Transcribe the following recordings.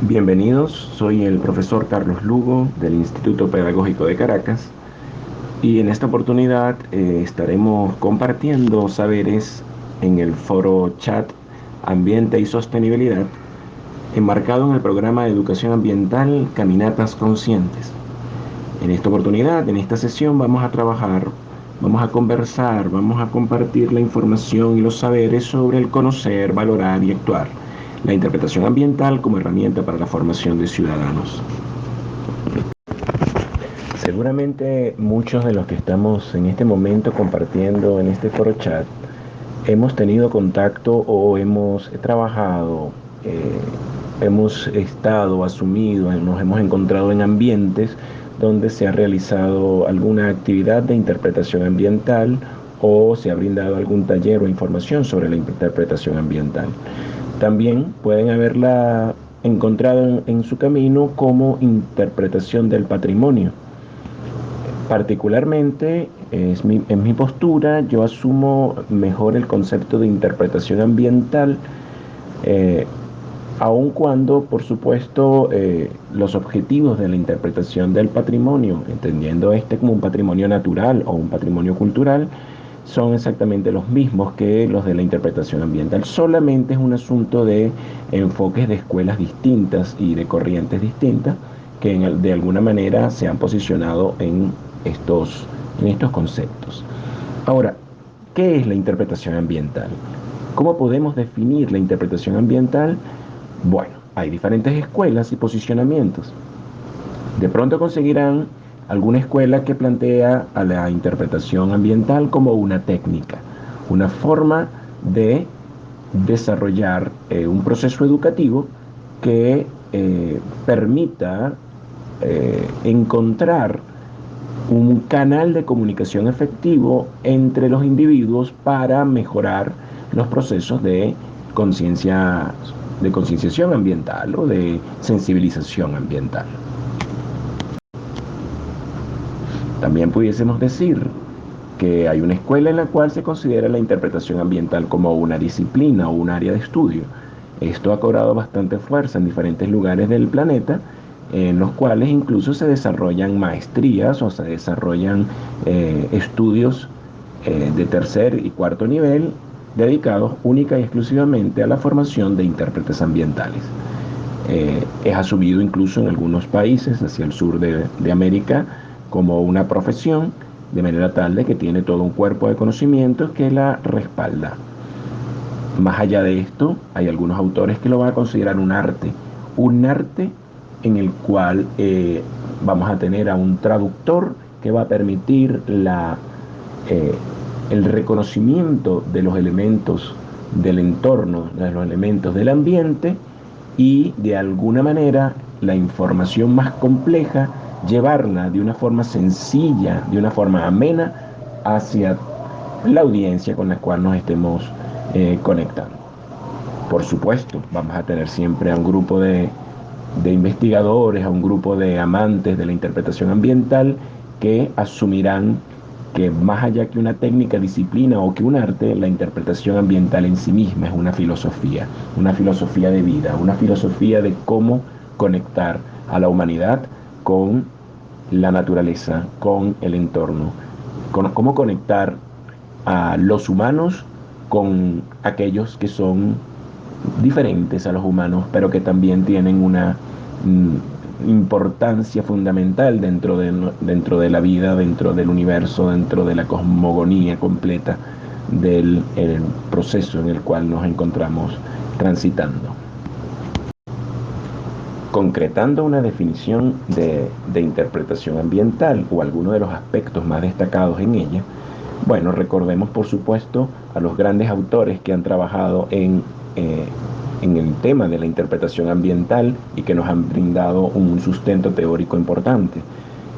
Bienvenidos, soy el profesor Carlos Lugo del Instituto Pedagógico de Caracas y en esta oportunidad estaremos compartiendo saberes en el foro chat Ambiente y Sostenibilidad enmarcado en el programa de educación ambiental Caminatas Conscientes. En esta oportunidad, en esta sesión vamos a trabajar, vamos a conversar, vamos a compartir la información y los saberes sobre el conocer, valorar y actuar, la interpretación ambiental como herramienta para la formación de ciudadanos. Seguramente muchos de los que estamos en este momento compartiendo en este foro chat hemos tenido contacto o hemos trabajado, hemos estado asumido, nos hemos encontrado en ambientes donde se ha realizado alguna actividad de interpretación ambiental o se ha brindado algún taller o información sobre la interpretación ambiental. También pueden haberla encontrado en su camino como interpretación del patrimonio. Particularmente, en mi postura, yo asumo mejor el concepto de interpretación ambiental, eh, aun cuando, por supuesto, los objetivos de la interpretación del patrimonio, entendiendo este como un patrimonio natural o un patrimonio cultural, son exactamente los mismos que los de la interpretación ambiental. Solamente es un asunto de enfoques de escuelas distintas y de corrientes distintas que de alguna manera se han posicionado en estos conceptos. Ahora, ¿qué es la interpretación ambiental? ¿Cómo podemos definir la interpretación ambiental? Bueno, hay diferentes escuelas y posicionamientos. De pronto conseguirán alguna escuela que plantea a la interpretación ambiental como una técnica, una forma de desarrollar un proceso educativo que permita encontrar un canal de comunicación efectivo entre los individuos para mejorar los procesos de conciencia, de concienciación ambiental o de sensibilización ambiental. También pudiésemos decir que hay una escuela en la cual se considera la interpretación ambiental como una disciplina o un área de estudio. Esto ha cobrado bastante fuerza en diferentes lugares del planeta, en los cuales incluso se desarrollan maestrías o se desarrollan estudios de tercer y cuarto nivel dedicados única y exclusivamente a la formación de intérpretes ambientales. Es asumido incluso en algunos países hacia el sur de América como una profesión, de manera tal de que tiene todo un cuerpo de conocimientos que la respalda. Más allá de esto, hay algunos autores que lo van a considerar un arte en el cual vamos a tener a un traductor que va a permitir eh, el reconocimiento de los elementos del entorno, de los elementos del ambiente y de alguna manera la información más compleja, llevarla de una forma sencilla, de una forma amena hacia la audiencia con la cual nos estemos conectando. Por supuesto, vamos a tener siempre a un grupo de investigadores, a un grupo de amantes de la interpretación ambiental que asumirán que más allá que una técnica, disciplina o que un arte, la interpretación ambiental en sí misma es una filosofía de vida, una filosofía de cómo conectar a la humanidad con la naturaleza, con el entorno, con cómo conectar a los humanos con aquellos que son diferentes a los humanos, pero que también tienen una importancia fundamental dentro de la vida, dentro del universo, dentro de la cosmogonía completa del proceso en el cual nos encontramos transitando. Concretando una definición de interpretación ambiental o alguno de los aspectos más destacados en ella, bueno, recordemos por supuesto a los grandes autores que han trabajado en el tema de la interpretación ambiental y que nos han brindado un sustento teórico importante.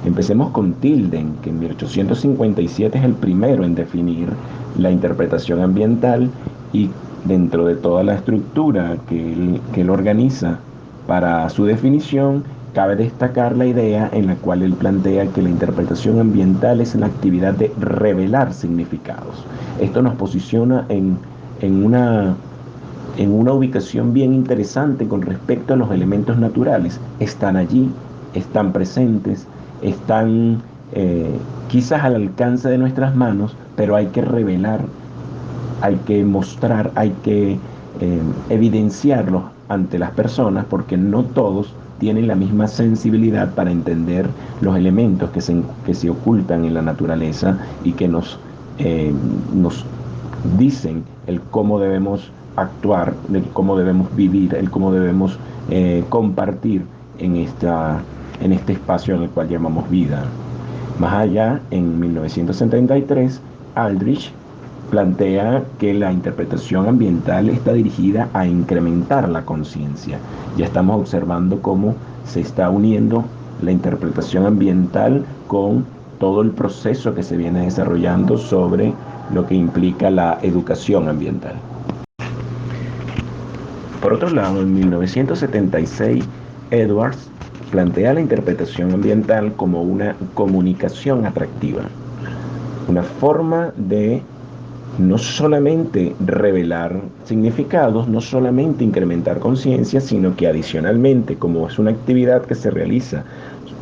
Empecemos con Tilden, que en 1857 es el primero en definir la interpretación ambiental y dentro de toda la estructura que él organiza para su definición, cabe destacar la idea en la cual él plantea que la interpretación ambiental es la actividad de revelar significados. Esto nos posiciona en una en una ubicación bien interesante con respecto a los elementos naturales, están allí, están presentes, están quizás al alcance de nuestras manos, pero hay que revelar, hay que mostrar, hay que evidenciarlos ante las personas, porque no todos tienen la misma sensibilidad para entender los elementos que se ocultan en la naturaleza y que nos dicen el cómo debemos actuar, el cómo debemos vivir, el cómo debemos compartir en este espacio en el cual llamamos vida. Más allá, en 1973, Aldrich plantea que la interpretación ambiental está dirigida a incrementar la conciencia. Ya estamos observando cómo se está uniendo la interpretación ambiental con todo el proceso que se viene desarrollando sobre lo que implica la educación ambiental. Por otro lado, en 1976, Edwards plantea la interpretación ambiental como una comunicación atractiva, una forma de no solamente revelar significados, no solamente incrementar conciencia, sino que adicionalmente, como es una actividad que se realiza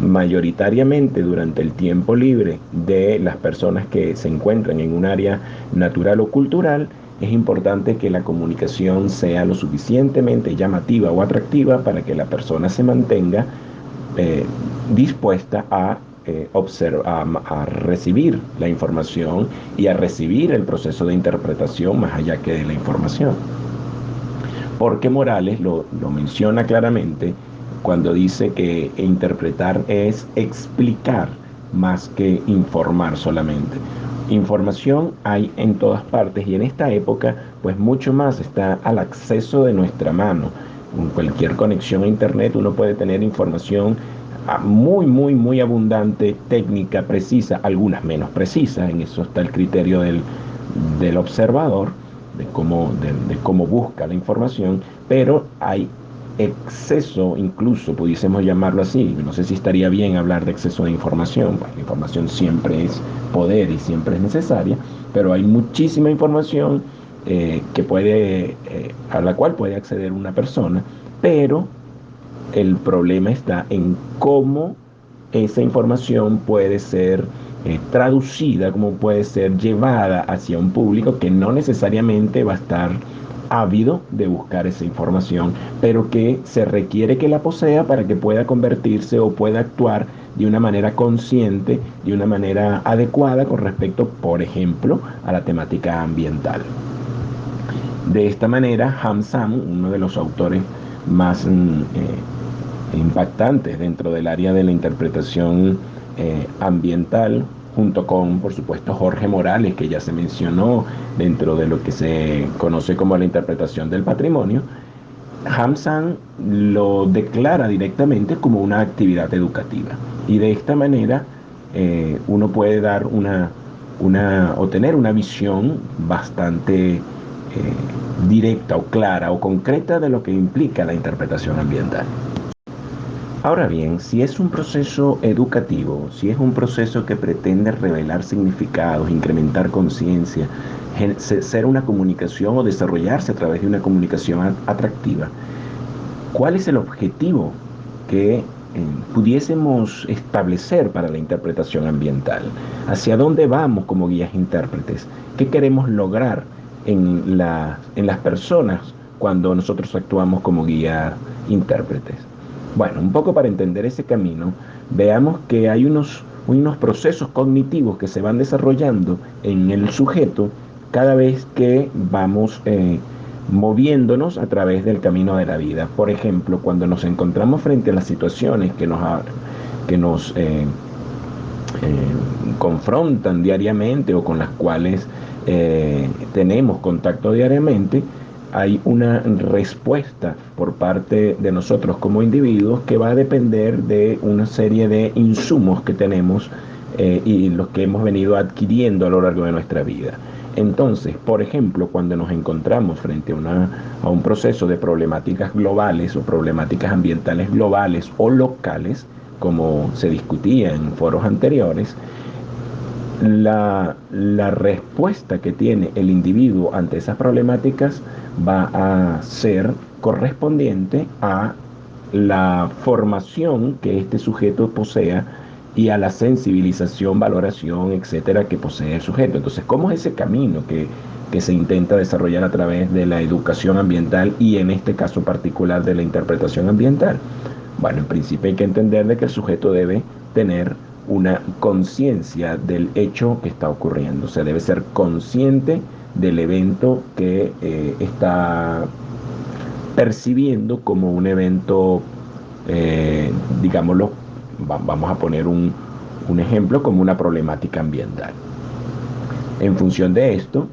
mayoritariamente durante el tiempo libre de las personas que se encuentran en un área natural o cultural, es importante que la comunicación sea lo suficientemente llamativa o atractiva para que la persona se mantenga dispuesta a recibir la información y a recibir el proceso de interpretación más allá que de la información. Porque Morales lo menciona claramente cuando dice que interpretar es explicar más que informar solamente. Información hay en todas partes y en esta época pues mucho más está al acceso de nuestra mano. Con cualquier conexión a internet uno puede tener información muy abundante, técnica, precisa, algunas menos precisas, en eso está el criterio del observador, de cómo busca la información, pero hay exceso, incluso pudiésemos llamarlo así, no sé si estaría bien hablar de exceso de información, pues la información siempre es poder y siempre es necesaria, pero hay muchísima información a la cual puede acceder una persona, pero el problema está en cómo esa información puede ser traducida, cómo puede ser llevada hacia un público que no necesariamente va a estar ávido de buscar esa información, pero que se requiere que la posea para que pueda convertirse o pueda actuar de una manera consciente, de una manera adecuada con respecto, por ejemplo, a la temática ambiental. De esta manera, Ham Sam, uno de los autores más impactantes dentro del área de la interpretación ambiental, junto con, por supuesto, Jorge Morales, que ya se mencionó dentro de lo que se conoce como la interpretación del patrimonio. Ham Sam lo declara directamente como una actividad educativa. Y de esta manera uno puede dar o tener una visión bastante directa o clara o concreta de lo que implica la interpretación ambiental. Ahora bien, si es un proceso educativo, si es un proceso que pretende revelar significados, incrementar conciencia, ser una comunicación o desarrollarse a través de una comunicación atractiva, ¿cuál es el objetivo que pudiésemos establecer para la interpretación ambiental? ¿Hacia dónde vamos como guías intérpretes? ¿Qué queremos lograr en las personas cuando nosotros actuamos como guías intérpretes? Bueno, un poco para entender ese camino, veamos que hay unos procesos cognitivos que se van desarrollando en el sujeto cada vez que vamos moviéndonos a través del camino de la vida. Por ejemplo, cuando nos encontramos frente a las situaciones que nos confrontan diariamente o con las cuales tenemos contacto diariamente, hay una respuesta por parte de nosotros como individuos que va a depender de una serie de insumos que tenemos y los que hemos venido adquiriendo a lo largo de nuestra vida. Entonces, por ejemplo, cuando nos encontramos frente a un proceso de problemáticas globales o problemáticas ambientales globales o locales, como se discutía en foros anteriores, la respuesta que tiene el individuo ante esas problemáticas va a ser correspondiente a la formación que este sujeto posea y a la sensibilización, valoración, etcétera, que posee el sujeto. Entonces, ¿cómo es ese camino que se intenta desarrollar a través de la educación ambiental y en este caso particular de la interpretación ambiental? Bueno, en principio hay que entender de que el sujeto debe tener una conciencia del hecho que está ocurriendo, o sea, debe ser consciente del evento que está percibiendo como un evento, digámoslo, vamos a poner un ejemplo como una problemática ambiental. En función de esto,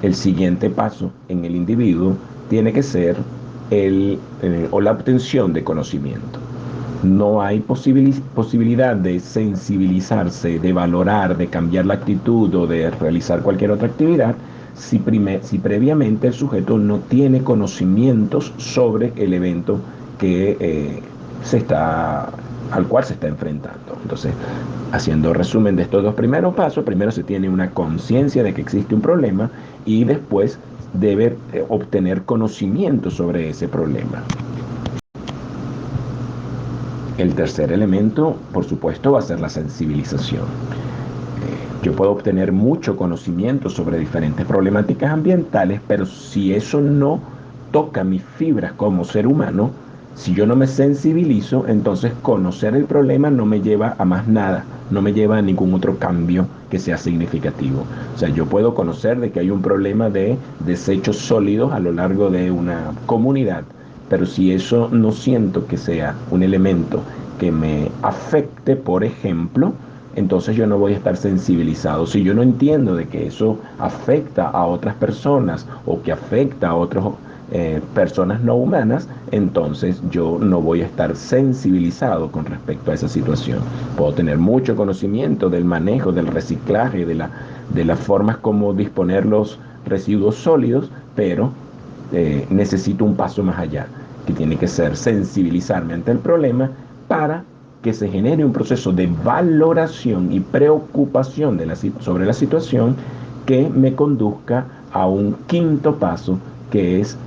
el siguiente paso en el individuo tiene que ser o la obtención de conocimiento. No hay posibilidad de sensibilizarse, de valorar, de cambiar la actitud o de realizar cualquier otra actividad si previamente el sujeto no tiene conocimientos sobre el evento que al cual se está enfrentando. Entonces, haciendo resumen de estos dos primeros pasos, primero se tiene una conciencia de que existe un problema y después debe obtener conocimiento sobre ese problema. El tercer elemento, por supuesto, va a ser la sensibilización. Yo puedo obtener mucho conocimiento sobre diferentes problemáticas ambientales, pero si eso no toca mis fibras como ser humano, si yo no me sensibilizo, entonces conocer el problema no me lleva a más nada, no me lleva a ningún otro cambio que sea significativo. O sea, yo puedo conocer de que hay un problema de desechos sólidos a lo largo de una comunidad, pero si eso no siento que sea un elemento que me afecte, por ejemplo, entonces yo no voy a estar sensibilizado. Si yo no entiendo de que eso afecta a otras personas o que afecta a otras personas no humanas, entonces yo no voy a estar sensibilizado con respecto a esa situación. Puedo tener mucho conocimiento del manejo, del reciclaje, de las formas como disponer los residuos sólidos, pero necesito un paso más allá, que tiene que ser sensibilizarme ante el problema para que se genere un proceso de valoración y preocupación sobre la situación que me conduzca a un quinto paso, que es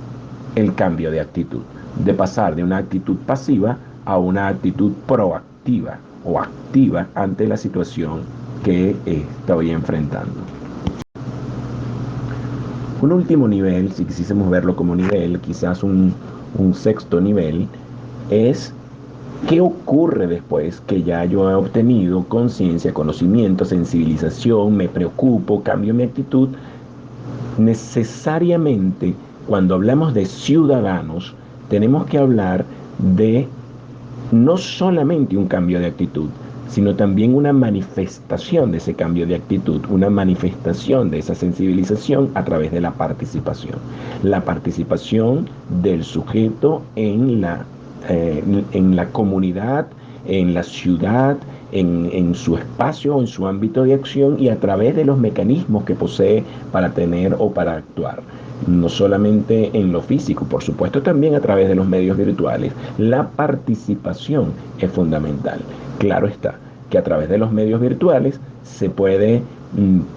el cambio de actitud, de pasar de una actitud pasiva a una actitud proactiva o activa ante la situación que estoy enfrentando. Un último nivel, si quisiésemos verlo como nivel, quizás un sexto nivel, es qué ocurre después que ya yo he obtenido conciencia, conocimiento, sensibilización, me preocupo, cambio mi actitud. Necesariamente, cuando hablamos de ciudadanos, tenemos que hablar de no solamente un cambio de actitud, sino también una manifestación de ese cambio de actitud, una manifestación de esa sensibilización a través de la participación. La participación del sujeto en la comunidad, en la ciudad, en su espacio, en su ámbito de acción y a través de los mecanismos que posee para tener o para actuar. No solamente en lo físico, por supuesto también a través de los medios virtuales. La participación es fundamental. Claro está que a través de los medios virtuales se puede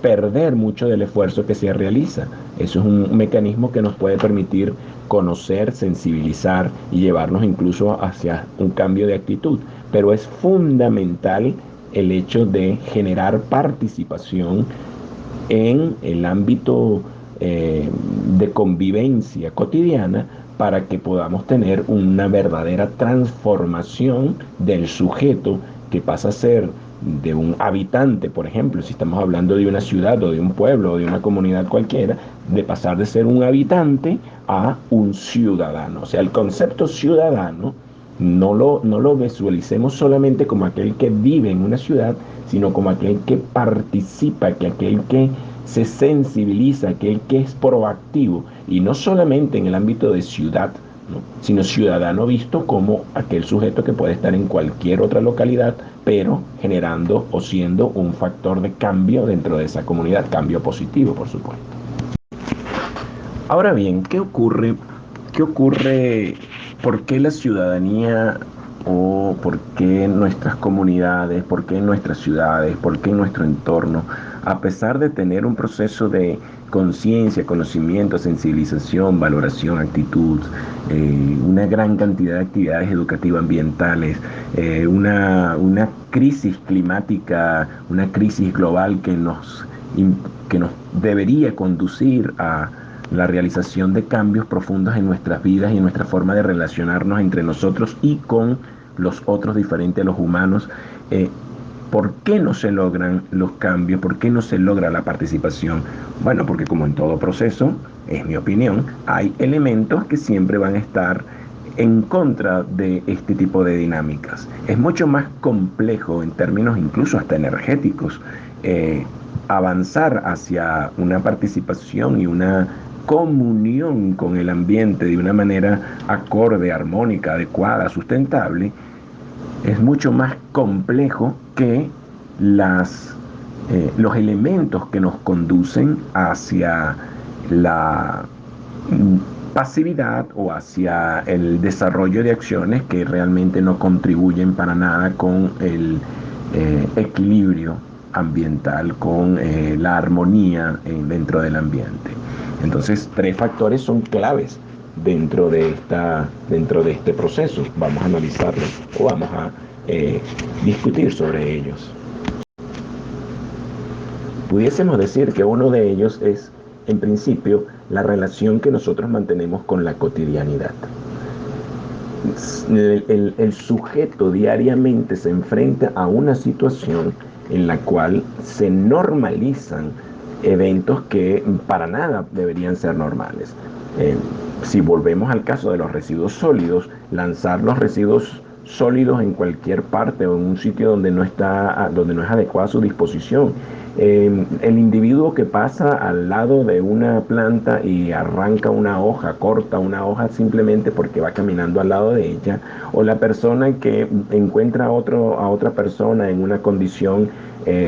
perder mucho del esfuerzo que se realiza. Eso es un mecanismo que nos puede permitir conocer, sensibilizar y llevarnos incluso hacia un cambio de actitud. Pero es fundamental el hecho de generar participación en el ámbito de convivencia cotidiana para que podamos tener una verdadera transformación del sujeto que pasa a ser de un habitante, por ejemplo, si estamos hablando de una ciudad o de un pueblo o de una comunidad cualquiera, de pasar de ser un habitante a un ciudadano. O sea, el concepto ciudadano no lo visualicemos solamente como aquel que vive en una ciudad, sino como aquel que participa, que aquel que se sensibiliza, aquel que es proactivo, y no solamente en el ámbito de ciudad, ¿no?, sino ciudadano visto como aquel sujeto que puede estar en cualquier otra localidad, pero generando o siendo un factor de cambio dentro de esa comunidad, cambio positivo, por supuesto. Ahora bien, ¿qué ocurre? ¿Qué ocurre? ¿Por qué la ciudadanía o por qué nuestras comunidades, por qué nuestras ciudades, por qué nuestro entorno, a pesar de tener un proceso de conciencia, conocimiento, sensibilización, valoración, actitud, una gran cantidad de actividades educativas ambientales, una crisis climática, una crisis global que nos debería conducir a la realización de cambios profundos en nuestras vidas y en nuestra forma de relacionarnos entre nosotros y con los otros diferentes a los humanos. Eh, ¿Por qué no se logran los cambios? ¿Por qué no se logra la participación? Bueno, porque como en todo proceso, es mi opinión, hay elementos que siempre van a estar en contra de este tipo de dinámicas. Es mucho más complejo en términos incluso hasta energéticos avanzar hacia una participación y una comunión con el ambiente de una manera acorde, armónica, adecuada, sustentable. Es mucho más complejo que los elementos que nos conducen hacia la pasividad o hacia el desarrollo de acciones que realmente no contribuyen para nada con el equilibrio ambiental, con la armonía dentro del ambiente. Entonces, tres factores son claves dentro de este proceso. Vamos a analizarlos o vamos a discutir sobre ellos. Pudiésemos decir que uno de ellos es, en principio, la relación que nosotros mantenemos con la cotidianidad. El sujeto diariamente se enfrenta a una situación en la cual se normalizan eventos que para nada deberían ser normales. Si volvemos al caso de los residuos sólidos, lanzar los residuos sólidos en cualquier parte o en un sitio donde no es adecuada su disposición. El individuo que pasa al lado de una planta y arranca una hoja, corta una hoja simplemente porque va caminando al lado de ella, o la persona que encuentra a otra persona en una condición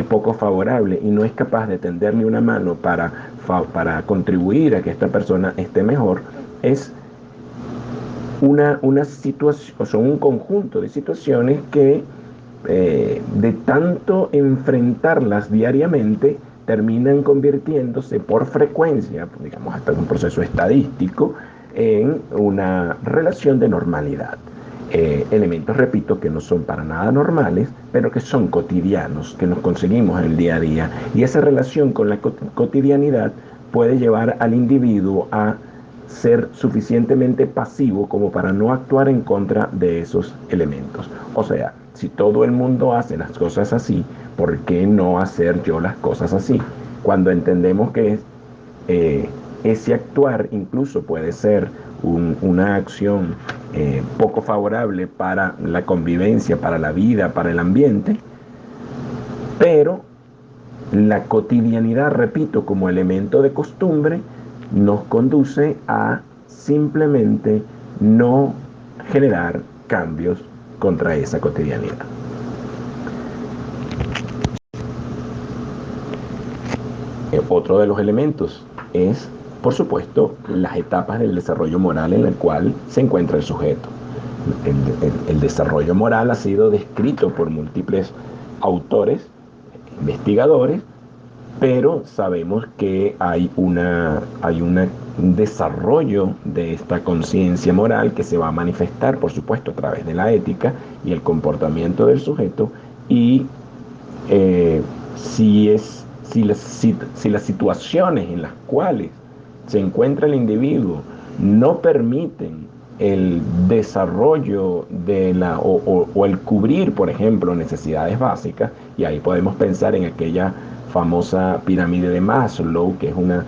poco favorable y no es capaz de tenderle una mano para contribuir a que esta persona esté mejor, es una situación, o son un conjunto de situaciones que de tanto enfrentarlas diariamente terminan convirtiéndose por frecuencia, digamos hasta un proceso estadístico, en una relación de normalidad. Elementos, repito, que no son para nada normales, pero que son cotidianos, que nos conseguimos en el día a día. Y esa relación con la cotidianidad puede llevar al individuo a ser suficientemente pasivo como para no actuar en contra de esos elementos. O sea, si todo el mundo hace las cosas así, ¿por qué no hacer yo las cosas así? Cuando entendemos que ese actuar incluso puede ser una acción poco favorable para la convivencia, para la vida, para el ambiente, pero la cotidianidad, repito, como elemento de costumbre, nos conduce a simplemente no generar cambios contra esa cotidianidad. Otro de los elementos es, por supuesto, las etapas del desarrollo moral en la cual se encuentra el sujeto. El desarrollo moral ha sido descrito por múltiples autores, investigadores, pero sabemos que hay un desarrollo de esta conciencia moral que se va a manifestar, por supuesto, a través de la ética y el comportamiento del sujeto, y si las situaciones en las cuales se encuentra el individuo no permiten el desarrollo o el cubrir, por ejemplo, necesidades básicas, y ahí podemos pensar en aquella famosa pirámide de Maslow, que es una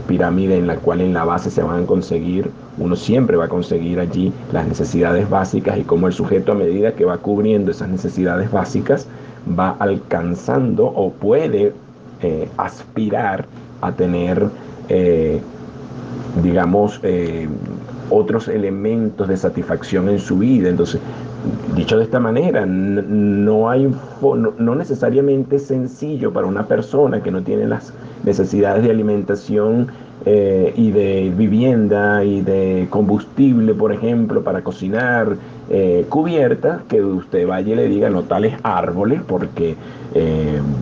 pirámide en la cual en la base se van a conseguir, uno siempre va a conseguir allí las necesidades básicas, y cómo el sujeto, a medida que va cubriendo esas necesidades básicas, va alcanzando o puede aspirar a tener, digamos, otros elementos de satisfacción en su vida. Entonces, dicho de esta manera, no necesariamente es sencillo para una persona que no tiene las necesidades de alimentación y de vivienda y de combustible, por ejemplo, para cocinar, cubierta, que usted vaya y le diga no tales árboles porque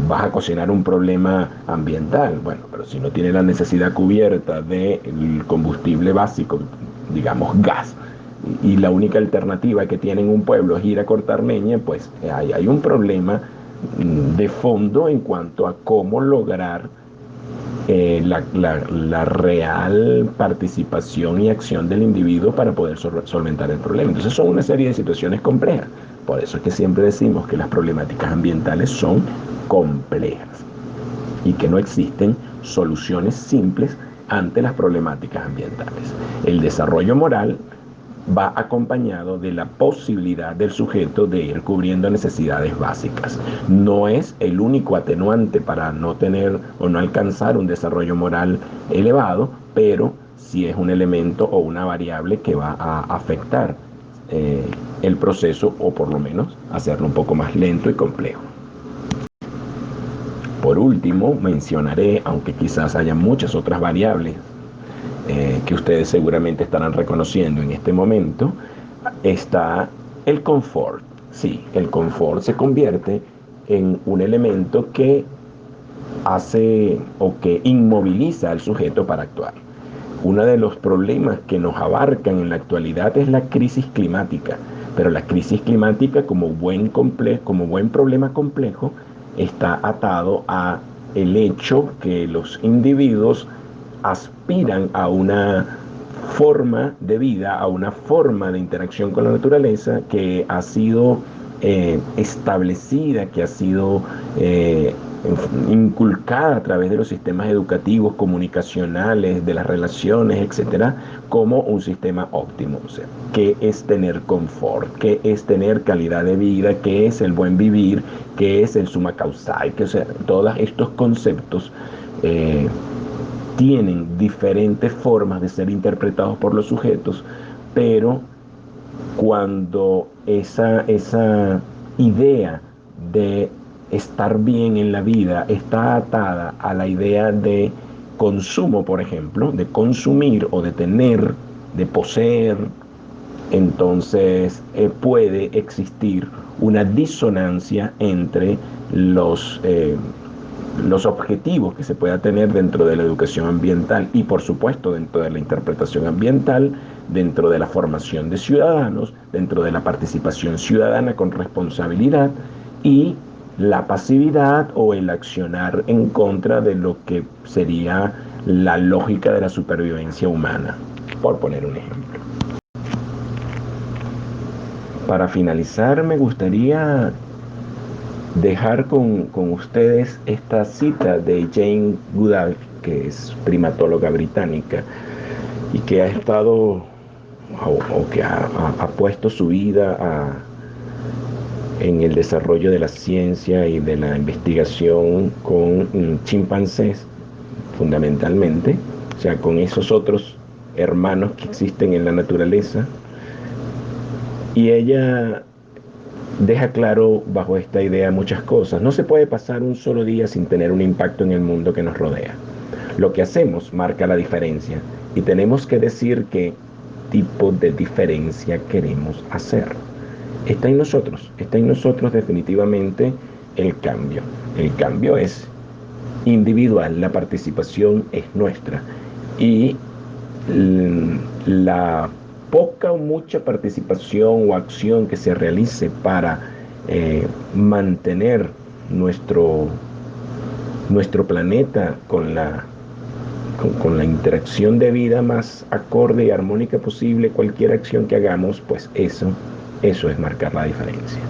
vas a cocinar un problema ambiental. Bueno, pero si no tiene la necesidad cubierta del combustible básico, digamos gas, y la única alternativa que tiene en un pueblo es ir a cortar leña, pues hay un problema de fondo en cuanto a cómo lograr la real participación y acción del individuo para poder solventar el problema. Entonces son una serie de situaciones complejas. Por eso es que siempre decimos que las problemáticas ambientales son complejas y que no existen soluciones simples ante las problemáticas ambientales. El desarrollo moral va acompañado de la posibilidad del sujeto de ir cubriendo necesidades básicas. No es el único atenuante para no tener o no alcanzar un desarrollo moral elevado, pero sí es un elemento o una variable que va a afectar el proceso, o por lo menos hacerlo un poco más lento y complejo. Por último, mencionaré, aunque quizás haya muchas otras variables que ustedes seguramente estarán reconociendo en este momento, está el confort. Sí, el confort se convierte en un elemento que hace o que inmoviliza al sujeto para actuar. Uno de los problemas que nos abarcan en la actualidad es la crisis climática, pero la crisis climática como buen problema complejo está atado a el hecho que los individuos aspiran a una forma de vida, a una forma de interacción con la naturaleza que ha sido establecida, que ha sido inculcada a través de los sistemas educativos, comunicacionales, de las relaciones, etcétera, como un sistema óptimo. O sea, ¿qué es tener confort? ¿Qué es tener calidad de vida? ¿Qué es el buen vivir? ¿Qué es el summa causae? O sea, todos estos conceptos tienen diferentes formas de ser interpretados por los sujetos, pero cuando esa idea de estar bien en la vida está atada a la idea de consumo, por ejemplo, de consumir o de tener, de poseer, entonces puede existir una disonancia entre los objetivos que se pueda tener dentro de la educación ambiental y por supuesto dentro de la interpretación ambiental, dentro de la formación de ciudadanos, dentro de la participación ciudadana con responsabilidad y la pasividad o el accionar en contra de lo que sería la lógica de la supervivencia humana, por poner un ejemplo. Para finalizar, me gustaría dejar con ustedes esta cita de Jane Goodall, que es primatóloga británica y que ha estado o que ha puesto su vida en el desarrollo de la ciencia y de la investigación con chimpancés, fundamentalmente, o sea, con esos otros hermanos que existen en la naturaleza. Y ella deja claro bajo esta idea muchas cosas. No se puede pasar un solo día sin tener un impacto en el mundo que nos rodea. Lo que hacemos marca la diferencia y tenemos que decir qué tipo de diferencia queremos hacer. Está en nosotros definitivamente el cambio. El cambio es individual, la participación es nuestra y la poca o mucha participación o acción que se realice para mantener nuestro planeta con la interacción de vida más acorde y armónica posible, cualquier acción que hagamos, pues eso es marcar la diferencia.